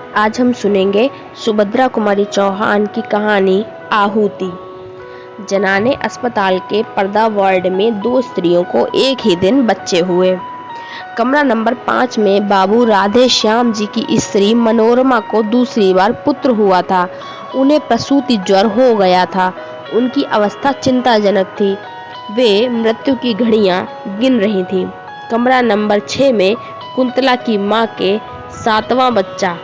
आज हम सुनेंगे सुभद्रा कुमारी चौहान की कहानी आहुति। जनाने अस्पताल के पर्दा वार्ड में दो स्त्रियों को एक ही दिन बच्चे हुए। कमरा नंबर 5 में बाबू राधे श्याम जी की स्त्री मनोरमा को दूसरी बार पुत्र हुआ था। उन्हें प्रसूति ज्वर हो गया था। उनकी अवस्था चिंताजनक थी। वे मृत्यु की घड़ियां गिन रही थीं। कमरा नंबर 6 में कुंतला की मां के 7वां बच्चा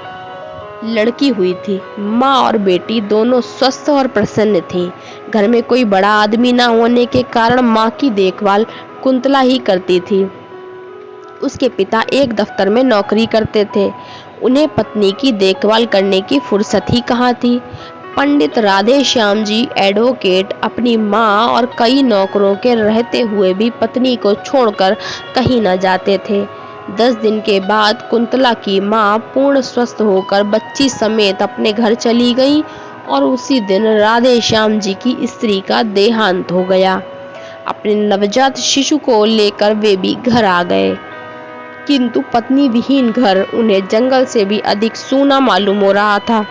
लड़की हुई थी। माँ और बेटी दोनों स्वस्थ और प्रसन्न थी। घर में कोई बड़ा आदमी न होने के कारण माँ की देखभाल कुंतला ही करती थी। उसके पिता एक दफ्तर में नौकरी करते थे। उन्हें पत्नी की देखभाल करने की फुर्सत ही कहाँ थी। पंडित राधे श्याम जी एडवोकेट अपनी माँ और कई नौकरों के रहते हुए भी पत्नी को छोड़कर कहीं न जाते थे। 10 दिन के बाद कुंतला की मां पूर्ण स्वस्थ होकर बच्ची समेत अपने घर चली गई और उसी दिन राधे श्याम जी की स्त्री का देहांत हो गया। अपने नवजात शिशु को लेकर वे भी घर आ गए, किंतु पत्नी विहीन घर उन्हें जंगल से भी अधिक सूना मालूम हो रहा था।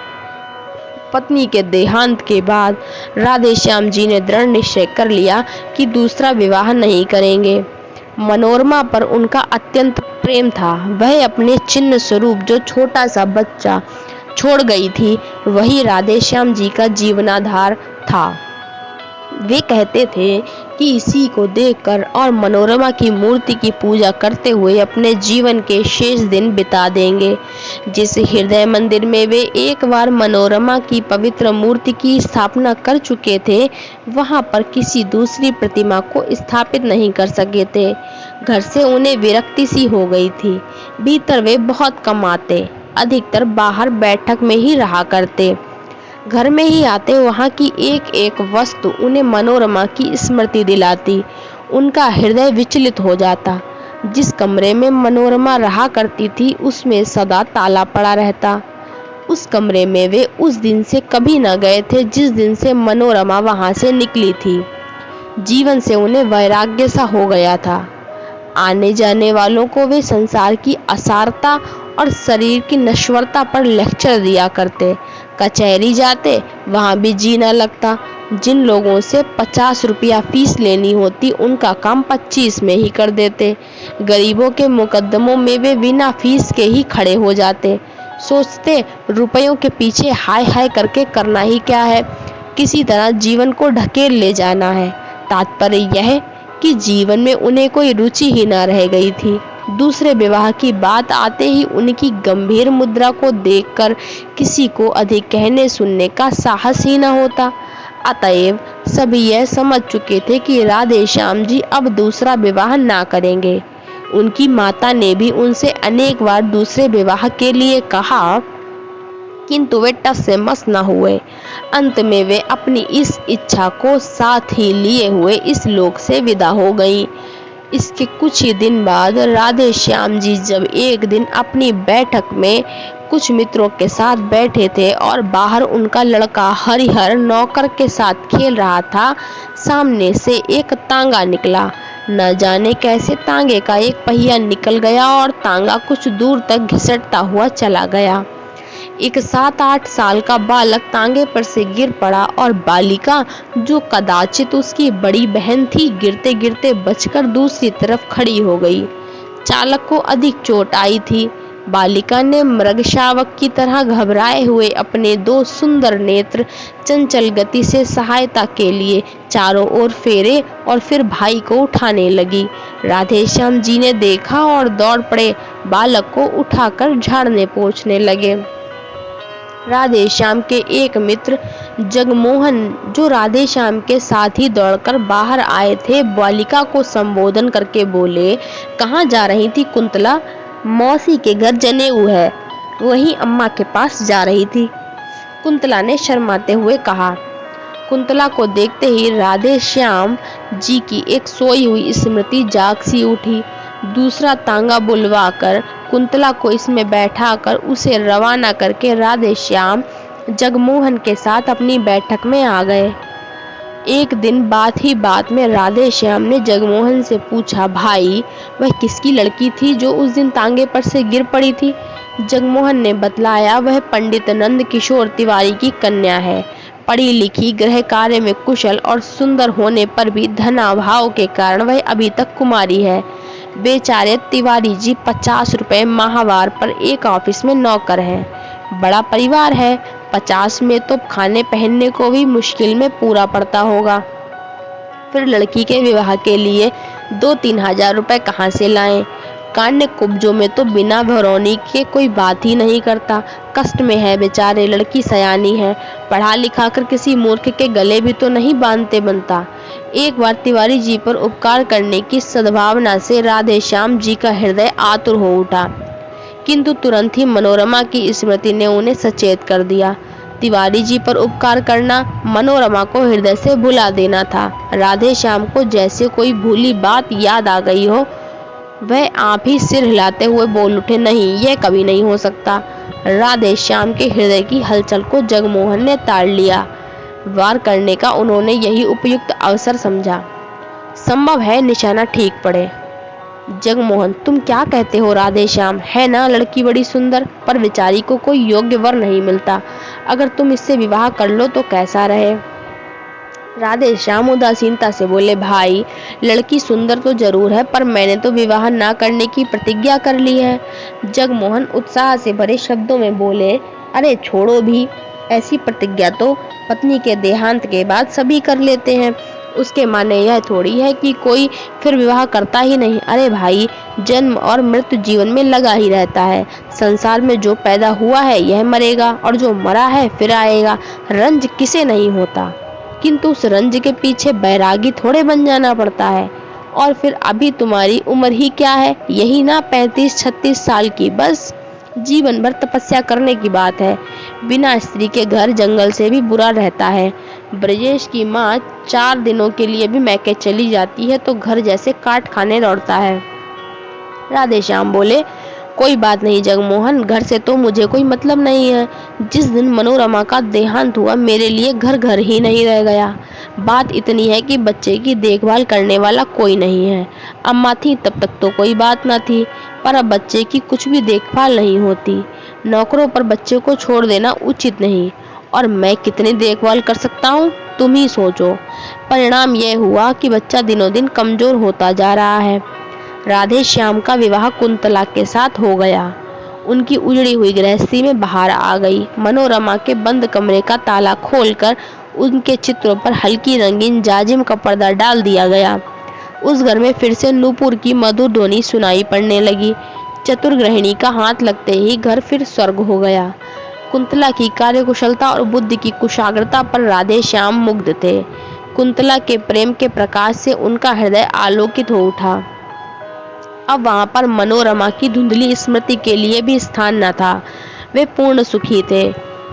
पत्नी के देहांत के बाद राधे श्याम जी ने दृढ़ निश्चय कर लिया कि दूसरा विवाह नहीं करेंगे। मनोरमा पर उनका अत्यंत प्रेम था। वह अपने चिन्ह स्वरूप जो छोटा सा बच्चा छोड़ गई थी, वही राधे श्याम जी का जीवनाधार था। वे कहते थे कि इसी को देखकर और मनोरमा की मूर्ति की पूजा करते हुए अपने जीवन के शेष दिन बिता देंगे। जिस हृदय मंदिर में वे एक बार मनोरमा की पवित्र मूर्ति की स्थापना कर चुके थे, वहां पर किसी दूसरी प्रतिमा को स्थापित नहीं कर सके थे। घर से उन्हें विरक्ति सी हो गई थी। भीतर वे बहुत कम आते, अधिकतर बाहर बैठक में ही रहा करते। घर में ही आते वहां की एक एक वस्तु उन्हें मनोरमा की स्मृति दिलाती। उनका हृदय विचलित हो जाता। जिस कमरे में मनोरमा रहा करती थी, उसमें सदा ताला पड़ा रहता। उस कमरे में वे उस दिन से कभी न गए थे जिस दिन से मनोरमा वहां से निकली थी। जीवन से उन्हें वैराग्य सा हो गया था। आने जाने वालों को वे संसार की असारता और शरीर की नश्वरता पर लेक्चर दिया करते। कचहरी जाते, वहां भी जी न लगता। जिन लोगों से 50 रुपया फीस लेनी होती, उनका काम 25 में ही कर देते। गरीबों के मुकदमों में वे बिना फीस के ही खड़े हो जाते। सोचते रुपयों के पीछे हाय हाय करके करना ही क्या है, किसी तरह जीवन को ढकेल ले जाना है। तात्पर्य यह कि जीवन में उन्हें कोई रुचि ही न रह गई थी। दूसरे विवाह की बात आते ही उनकी गंभीर मुद्रा को देखकर किसी को अधिक कहने सुनने का साहस ही न होता। अतएव सभी यह समझ चुके थे कि राधे श्याम जी अब दूसरा विवाह ना करेंगे। उनकी माता ने भी उनसे अनेक बार दूसरे विवाह के लिए कहा, किंतु वे टस से मस न हुए। अंत में वे अपनी इस इच्छा को साथ ही लिए हुए इस लोक से विदा हो गई। इसके कुछ ही दिन बाद राधे श्याम जी जब एक दिन अपनी बैठक में कुछ मित्रों के साथ बैठे थे और बाहर उनका लड़का हरिहर नौकर के साथ खेल रहा था, सामने से एक तांगा निकला। न जाने कैसे तांगे का एक पहिया निकल गया और तांगा कुछ दूर तक घिसटता हुआ चला गया। एक 7-8 साल का बालक तांगे पर से गिर पड़ा और बालिका, जो कदाचित उसकी बड़ी बहन थी, गिरते गिरते बचकर दूसरी तरफ खड़ी हो गई। चालक को अधिक चोट आई थी। बालिका ने मृगशावक की तरह घबराए हुए अपने 2 सुंदर नेत्र चंचल गति से सहायता के लिए चारों ओर फेरे और फिर भाई को उठाने लगी। राधे श्याम जी ने देखा और दौड़ पड़े। बालक को उठाकर झाड़ने पोंछने लगे। राधे श्याम के एक मित्र जगमोहन, जो राधे श्याम के साथ ही दौड़कर बाहर आए थे, बालिका को संबोधन करके बोले, कहाँ जा रही थी कुंतला? मौसी के घर जनेऊ है, वहीं अम्मा के पास जा रही थी, कुंतला ने शर्माते हुए कहा। कुंतला को देखते ही राधे श्याम जी की एक सोई हुई स्मृति जाग सी उठी। दूसरा तांगा बुलवाकर कुंतला को इसमें बैठाकर उसे रवाना करके राधे श्याम जगमोहन के साथ अपनी बैठक में आ गए। एक दिन बात ही बात में राधे श्याम ने जगमोहन से पूछा, भाई वह किसकी लड़की थी जो उस दिन तांगे पर से गिर पड़ी थी? जगमोहन ने बतलाया, वह पंडित नंद किशोर तिवारी की कन्या है। पढ़ी लिखी, गृह कार्य में कुशल और सुंदर होने पर भी धनाभाव के कारण वह अभी तक कुमारी है। बेचारे तिवारी जी 50 रुपए माहवार पर एक ऑफिस में नौकर हैं। बड़ा परिवार है, 50 में तो खाने पहनने को भी मुश्किल में पूरा पड़ता होगा। फिर लड़की के विवाह के लिए 2-3 हजार रुपए कहाँ से लाएं? कान्य कुब्जों में तो बिना भरौनी के कोई बात ही नहीं करता। कष्ट में है बेचारे, लड़की सयानी है, पढ़ा लिखा कर किसी मूर्ख के गले भी तो नहीं बांधते बनता। एक बार तिवारी जी पर उपकार करने की सद्भावना से राधे श्याम जी का हृदय आतुर हो उठा, किंतु तुरंत ही मनोरमा की स्मृति ने उन्हें सचेत कर दिया। तिवारी जी पर उपकार करना मनोरमा को हृदय से भुला देना था। राधे श्याम को जैसे कोई भूली बात याद आ गई हो। वह आप ही सिर हिलाते हुए बोल उठे, नहीं, यह कभी नहीं हो सकता। राधे श्याम के हृदय की हलचल को जगमोहन ने ताड़ लिया। वार करने का उन्होंने यही उपयुक्त अवसर समझा। संभव है निशाना ठीक पड़े। जगमोहन, तुम क्या कहते हो राधे श्याम? है ना लड़की बड़ी सुंदर, पर बेचारी को कोई योग्य वर नहीं मिलता। अगर तुम इससे विवाह कर लो तो कैसा रहे? राधे श्याम उदासीनता से बोले, भाई, लड़की सुंदर तो जरूर है, पर मैंने तो विवाह ना करने की प्रतिज्ञा कर ली है। जगमोहन उत्साह से भरे शब्दों में बोले, अरे छोड़ो भी, ऐसी प्रतिज्ञा तो पत्नी के देहांत के बाद सभी कर लेते हैं। उसके माने यह थोड़ी है कि कोई फिर विवाह करता ही नहीं। अरे भाई, जन्म और मृत्यु जीवन में लगा ही रहता है। संसार में जो पैदा हुआ है यह मरेगा, और जो मरा है फिर आएगा। रंज किसे नहीं होता, किंतु उस रंज के पीछे बैरागी थोड़े बन जाना पड़ता है। और फिर अभी तुम्हारी उम्र ही क्या है, यही ना 35-36 साल की, बस जीवन भर तपस्या करने की बात है। बिना स्त्री के घर जंगल से भी बुरा रहता है। ब्रजेश की माँ 4 दिनों के लिए भी मैके चली जाती है तो घर जैसे काट खाने लौटता है। राधे श्याम बोले, कोई बात नहीं जगमोहन, घर से तो मुझे कोई मतलब नहीं है। जिस दिन मनोरमा का देहांत हुआ मेरे लिए घर घर ही नहीं रह गया। बात इतनी है कि बच्चे की देखभाल करने वाला कोई नहीं है। अम्मा थी तब तक तो कोई बात न थी, पर अब बच्चे की कुछ भी देखभाल नहीं होती। नौकरों पर बच्चे को छोड़ देना उचित नहीं, और मैं कितनी देखभाल कर सकता हूँ, तुम ही सोचो। परिणाम यह हुआ कि बच्चा दिनों दिन कमजोर होता जा रहा है। राधे श्याम का विवाह कुंतला के साथ हो गया। उनकी उजड़ी हुई गृहस्थी में बाहर आ गई। मनोरमा के बंद कमरे का ताला खोलकर उनके चित्रों पर हल्की रंगीन जाजिम का पर्दा डाल दिया गया। उस घर में फिर से नूपुर की मधुर ध्वनि सुनाई पड़ने लगी। चतुर गृहिणी का हाथ लगते ही घर फिर स्वर्ग हो गया। कुंतला की कार्यकुशलता और बुद्धि की कुशाग्रता पर राधे श्याम मुग्ध थे। कुंतला के प्रेम के प्रकाश से उनका हृदय आलोकित हो उठा। अब वहां पर मनोरमा की धुंधली स्मृति के लिए भी स्थान न था। वे पूर्ण सुखी थे।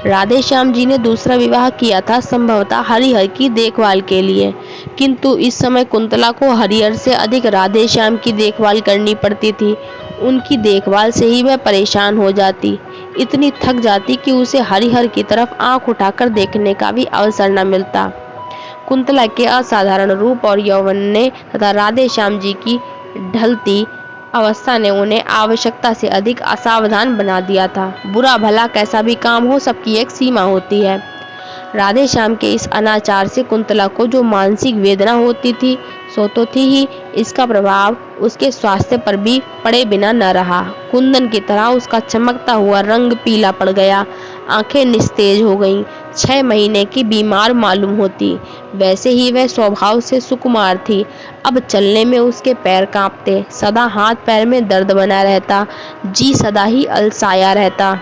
राधे श्याम जी ने दूसरा विवाह किया था, संभवतः हरिहर की देखभाल के लिए, किंतु इस समय कुंतला को हरिहर से अधिक राधे श्याम की देखभाल करनी पड़ती थी। उनकी देखभाल से ही वह परेशान हो जाती, इतनी थक जाती कि उसे हरिहर की तरफ आंख उठाकर देखने का भी अवसर न मिलता। कुंतला के असाधारण रूप और यौवन ने तथा राधे श्याम जी की ढलती अवस्था ने उन्हें आवश्यकता से अधिक असावधान बना दिया था। बुरा भला कैसा भी काम हो, सबकी एक सीमा होती है। राधे श्याम के इस अनाचार से कुंतला को जो मानसिक वेदना होती थी सो तो थी ही, इसका प्रभाव उसके स्वास्थ्य पर भी पड़े बिना न रहा। कुंदन की तरह उसका चमकता हुआ रंग पीला पड़ गया, आंखें निस्तेज हो गईं। 6 महीने की बीमार मालूम होती। वैसे ही वह स्वभाव से सुकुमार थी। अब चलने में उसके पैर कांपते, सदा हाथ पैर में दर्द बना रहता, जी सदा ही अलसाया रहता।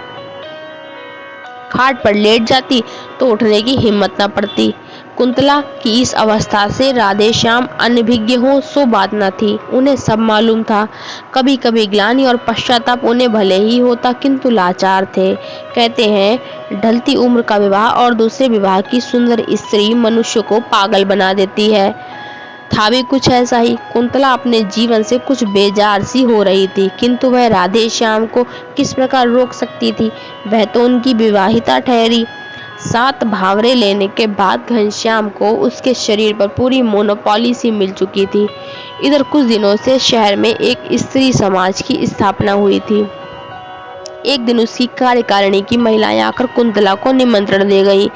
खाट पर लेट जाती तो उठने की हिम्मत न पड़ती। कुंतला की इस अवस्था से राधे श्याम अनभिज्ञ हो सो बात न थी। उन्हें सब मालूम था। कभी कभी ग्लानि और पश्चाताप उन्हें भले ही होता, किंतु लाचार थे। कहते हैं, ढलती उम्र का विवाह और दूसरे विवाह की सुंदर स्त्री मनुष्य को पागल बना देती है। था भी कुछ ऐसा ही। कुंतला अपने जीवन से कुछ बेजार सी हो रही थी, किंतु वह राधे श्याम को किस प्रकार रोक सकती थी? वह तो उनकी विवाहिता ठहरी। 7 भावरे लेने के बाद घनश्याम को उसके शरीर पर पूरी मोनोपॉली सी मिल चुकी थी। इधर कुछ दिनों से शहर में एक स्त्री समाज की स्थापना हुई थी। एक दिन उसकी कार्यकारिणी की महिलाएं आकर कुंतला को निमंत्रण दे गईं।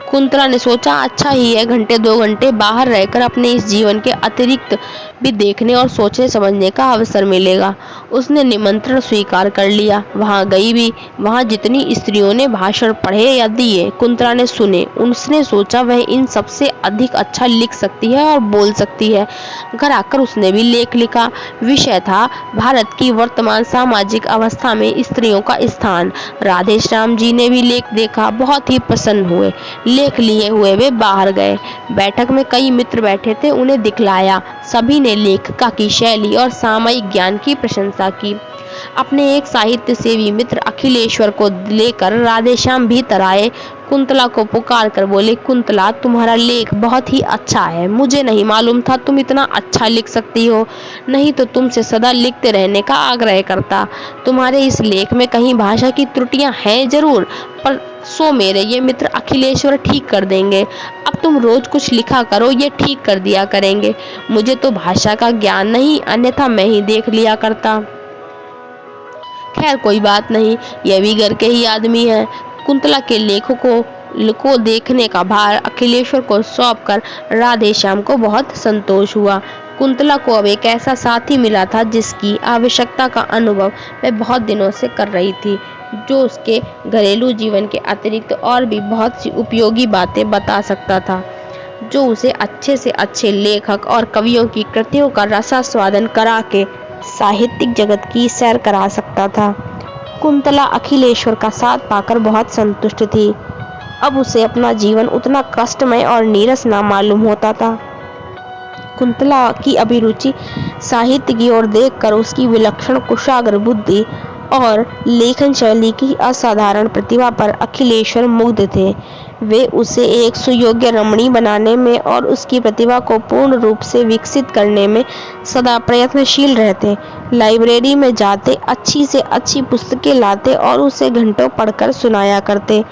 कुंतला ने सोचा, अच्छा ही है, घंटे 2 घंटे बाहर रहकर अपने इस जीवन के अतिरिक्त भी देखने और सोचने समझने का अवसर मिलेगा। उसने निमंत्रण स्वीकार कर लिया, वहां गई भी। वहां जितनी स्त्रियों ने भाषण पढ़े या दिए, कुंतला ने सुने। उसने सोचा वह इन सबसे अधिक अच्छा लिख सकती है और बोल सकती है। घर आकर उसने भी लेख लिखा। विषय था भारत की वर्तमान सामाजिक अवस्था में स्त्रियों का स्थान। राधे श्याम जी ने भी लेख देखा, बहुत ही प्रसन्न हुए। लेख लिए हुए वे बाहर गए। बैठक में कई मित्र बैठे थे, उन्हें दिखलाया। सभी ने लेखिका की शैली और सामयिक ज्ञान की प्रशंसा की। अपने एक साहित्य सेवी मित्र अखिलेश्वर को लेकर राधेश्याम भीतर आए। कुंतला को पुकार कर बोले, कुंतला, तुम्हारा लेख बहुत ही अच्छा है। मुझे नहीं मालूम था तुम इतना अच्छा लिख सकती हो, नहीं तो तुमसे सदा लिखते रहने का आग्रह करता। तुम्हारे इस लेख में कहीं भाषा की त्रुटियां हैं जरूर, पर सो मेरे ये मित्र अखिलेश्वर ठीक कर देंगे। अब तुम रोज कुछ लिखा करो, ये ठीक कर दिया करेंगे। मुझे तो भाषा का ज्ञान नहीं, अन्यथा मैं ही देख लिया करता। खैर कोई बात नहीं, यह भी घर के ही आदमी है। कुंतला के लेखों को देखने का भार अखिलेश्वर को सौंपकर राधेश्याम को बहुत संतोष हुआ। कुंतला को अब एक ऐसा साथी मिला था जिसकी आवश्यकता का अनुभव वह बहुत दिनों से कर रही थी, जो उसके घरेलू जीवन के अतिरिक्त और भी बहुत सी उपयोगी बातें बता सकता था, जो उसे अच्छे से अच्छे लेखक और कवियों की कृतियों का रसास्वादन करा के साहित्यिक जगत की सैर करा सकता था। कुंतला अखिलेश्वर का साथ पाकर बहुत संतुष्ट थी। अब उसे अपना जीवन उतना कष्टमय और नीरस ना मालूम होता था। कुंतला की अभिरुचि साहित्य की ओर देखकर उसकी विलक्षण कुशाग्र बुद्धि और लेखन शैली की असाधारण प्रतिभा पर अखिलेश्वर मुग्ध थे। वे उसे एक सुयोग्य रमणी बनाने में और उसकी प्रतिभा को पूर्ण रूप से विकसित करने में सदा प्रयत्नशील रहते। लाइब्रेरी में जाते, अच्छी से अच्छी पुस्तकें लाते और उसे घंटों पढ़कर सुनाया करते।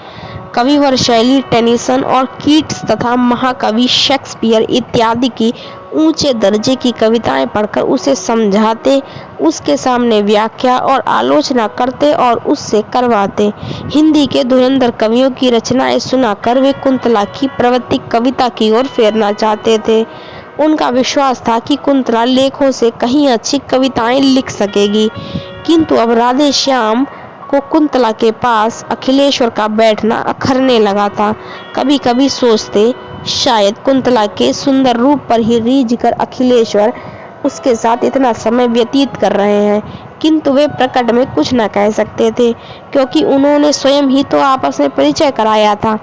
कविवर शैली टेनिसन और कीट्स तथा महाकवि शेक्सपियर इत्यादि की ऊंचे दर्जे की कविताएं पढ़कर उसे समझाते, उसके सामने व्याख्या और आलोचना करते और उससे करवाते। हिंदी के धुरंधर कवियों की रचनाएं सुनाकर वे कुंतला की प्रवृत्ति कविता की ओर फेरना चाहते थे। उनका विश्वास था कि कुंतला लेखों से कहीं अच्छी कविताएं लिख सकेगी, किंतु अब राधेश्याम को कुंतला के पास अखिलेश्वर का बैठना अखरने लगा था। कभी कभी सोचते, शायद कुंतला के सुंदर रूप पर ही रीझ कर अखिलेश्वर उसके साथ इतना समय व्यतीत कर रहे हैं, किंतु वे प्रकट में कुछ न कह सकते थे, क्योंकि उन्होंने स्वयं ही तो आपस में परिचय कराया था।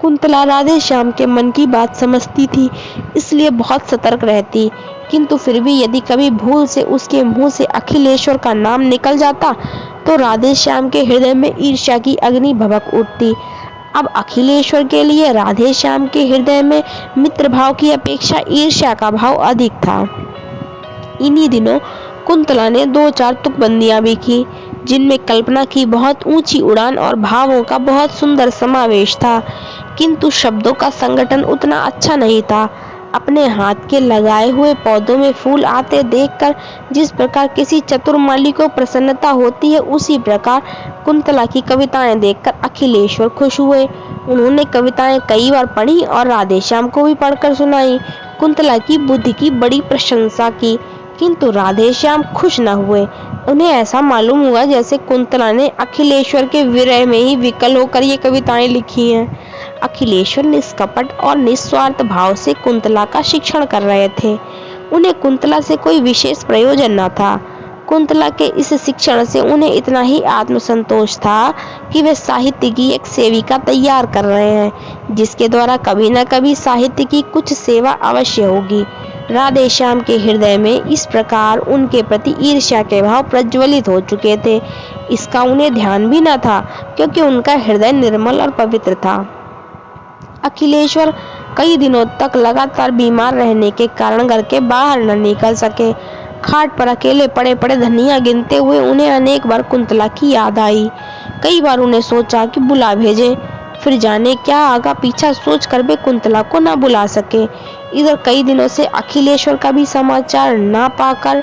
कुंतला राधेश्याम के मन की बात समझती थी, इसलिए बहुत सतर्क रहती, किंतु फिर भी यदि कभी भूल से उसके मुंह से अखिलेश्वर का नाम निकल जाता तो राधेश्याम के हृदय में ईर्ष्या की अग्नि भभक उठती। अब अखिलेश्वर के लिए राधेश्याम के हृदय में मित्र भाव की अपेक्षा ईर्ष्या का भाव अधिक था। इन्हीं दिनों कुंतला ने 2-4 तुकबंदियां भी की, जिनमें कल्पना की बहुत ऊंची उड़ान और भावों का बहुत सुंदर समावेश था, किंतु शब्दों का संगठन उतना अच्छा नहीं था। अपने हाथ के लगाए हुए पौधों में फूल आते देखकर जिस प्रकार किसी चतुर माली को प्रसन्नता होती है, उसी प्रकार कुंतला की कविताएं देखकर अखिलेश्वर खुश हुए। उन्होंने कविताएं कई बार पढ़ी और राधेश्याम को भी पढ़कर सुनाई। कुंतला की बुद्धि की बड़ी प्रशंसा की, किंतु राधेश्याम खुश न हुए। उन्हें ऐसा मालूम हुआ जैसे कुंतला ने अखिलेश्वर के विरह में ही विकल होकर ये कविताएं लिखी हैं। अखिलेश्वर निष्कपट और निस्वार्थ भाव से कुंतला का शिक्षण कर रहे थे। उन्हें कुंतला से कोई विशेष प्रयोजन न था। कुंतला के इस शिक्षण से उन्हें इतना ही आत्मसंतोष था कि वे साहित्य की एक सेविका तैयार कर रहे हैं, जिसके द्वारा कभी न कभी साहित्य की कुछ सेवा अवश्य होगी। राधेश्याम के हृदय में इस प्रकार उनके प्रति ईर्ष्या के भाव प्रज्वलित हो चुके थे। इसका उन्हें ध्यान भी न था, क्योंकि उनका हृदय निर्मल और पवित्र था। अखिलेश्वर कई दिनों तक लगातार बीमार रहने के कारण घर के बाहर न निकल सके। खाट पर अकेले पड़े पड़े धनिया गिनते हुए उन्हें अनेक बार कुंतला की याद आई। कई बार उन्हें सोचा कि बुला भेजे, फिर जाने क्या आगा पीछा सोच कर वे कुंतला को न बुला सके। इधर कई दिनों से अखिलेश्वर का भी समाचार न पाकर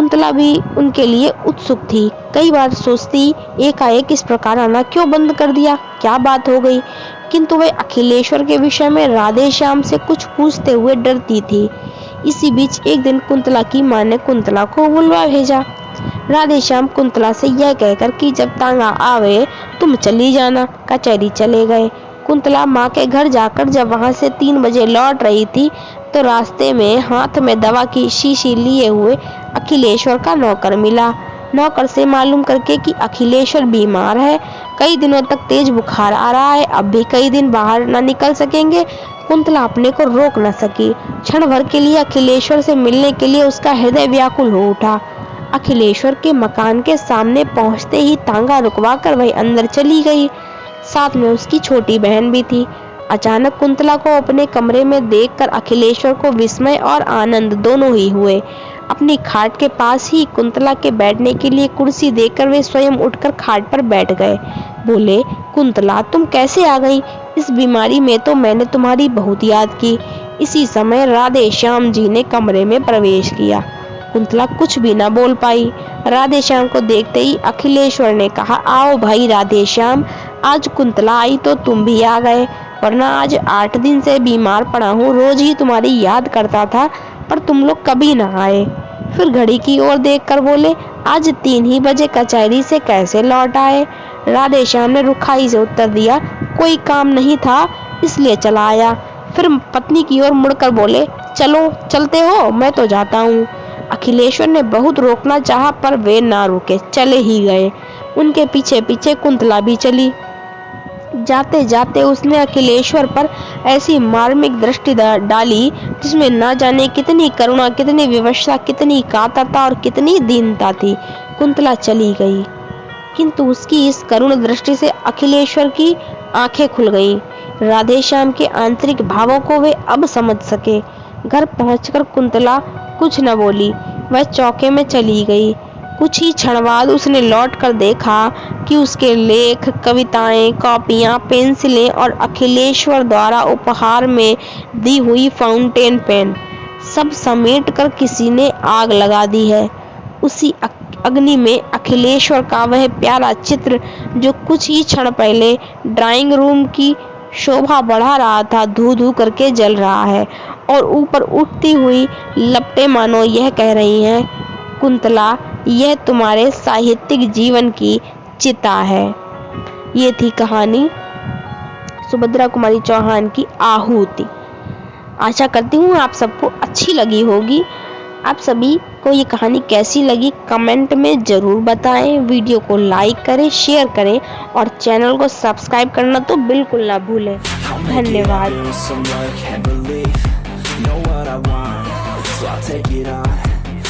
कुंतला भी उनके लिए उत्सुक थी। कई बार सोचती, एकाएक इस प्रकार आना क्यों बंद कर दिया, क्या बात हो गई? किंतु वह अखिलेश्वर के विषय में राधे श्याम से कुछ पूछते हुए डरती थी। इसी बीच एक दिन कुंतला की मां ने कुंतला को बुलवा भेजा। राधे श्याम कुंतला से यह कहकर कि जब तांगा आवे तुम चली जाना, कचहरी चले गए। कुंतला माँ के घर जाकर जब वहां से 3 बजे लौट रही थी तो रास्ते में हाथ में दवा की शीशी लिए हुए अखिलेश्वर का नौकर मिला। नौकर से मालूम करके कि अखिलेश्वर बीमार है, कई दिनों तक तेज बुखार आ रहा है, अब भी कई दिन बाहर न निकल सकेंगे। कुंतला अपने को रोक न सकी। क्षण भर के लिए अखिलेश्वर से मिलने के लिए उसका हृदय व्याकुल हो उठा। अखिलेश्वर के मकान के सामने पहुंचते ही तांगा रुकवा कर वह अंदर चली गई। साथ में उसकी छोटी बहन भी थी। अचानक कुंतला को अपने कमरे में देखकर अखिलेश्वर को विस्मय और आनंद दोनों ही हुए। अपनी खाट के पास ही कुंतला के बैठने के लिए कुर्सी देखकर वे स्वयं उठकर खाट पर बैठ गए। बोले, कुंतला तुम कैसे आ गई? इस बीमारी में तो मैंने तुम्हारी बहुत याद की। इसी समय राधे श्याम जी ने कमरे में प्रवेश किया। कुंतला कुछ भी न बोल पाई। राधे श्याम को देखते ही अखिलेश्वर ने कहा, आओ भाई राधे श्याम, आज कुंतला आई तो तुम भी आ गए, वरना आज 8 दिन से बीमार पड़ा हूँ। रोज ही तुम्हारी याद करता था पर तुम लोग कभी न आए। फिर घड़ी की ओर देखकर बोले, आज 3 ही बजे कचहरी से कैसे लौट आए? राधे श्याम ने रुखाई से उत्तर दिया, कोई काम नहीं था इसलिए चला आया। फिर पत्नी की ओर मुड़कर बोले, चलो चलते हो, मैं तो जाता हूँ। अखिलेश्वर ने बहुत रोकना चाहा पर वे ना रुके, चले ही गए। उनके पीछे पीछे कुंतला भी चली। जाते जाते उसने अखिलेश्वर पर ऐसी मार्मिक दृष्टि डाली जिसमें ना जाने कितनी करुणा, कितनी विवशता, कितनी कातरता और कितनी दीनता थी। कुंतला चली गई, किंतु उसकी इस करुण दृष्टि से अखिलेश्वर की आंखें खुल गईं। राधे श्याम के आंतरिक भावों को वे अब समझ सके। घर पहुंचकर कुंतला कुछ न बोली, वह चौके में चली गई। कुछ ही क्षण बाद उसने लौटकर देखा कि उसके लेख, कविताएं, कॉपियां, पेंसिलें और अखिलेश्वर द्वारा उपहार में दी हुई फाउंटेन पेन सब समेट कर किसी ने आग लगा दी है। उसी अग्नि में अखिलेश्वर का वह प्यारा चित्र जो कुछ ही क्षण पहले ड्राइंग रूम की शोभा बढ़ा रहा था, धू धू करके जल रहा है और ऊपर उठती हुई लपटें मानो यह कह रही हैं, कुंतला यह तुम्हारे साहित्यिक जीवन की चिता है। ये थी कहानी सुभद्रा कुमारी चौहान की आहुति। आशा करती हूँ आप सबको अच्छी लगी होगी। आप सभी को ये कहानी कैसी लगी कमेंट में ज़रूर बताएं। वीडियो को लाइक करें, शेयर करें और चैनल को सब्सक्राइब करना तो बिल्कुल ना भूलें। धन्यवाद।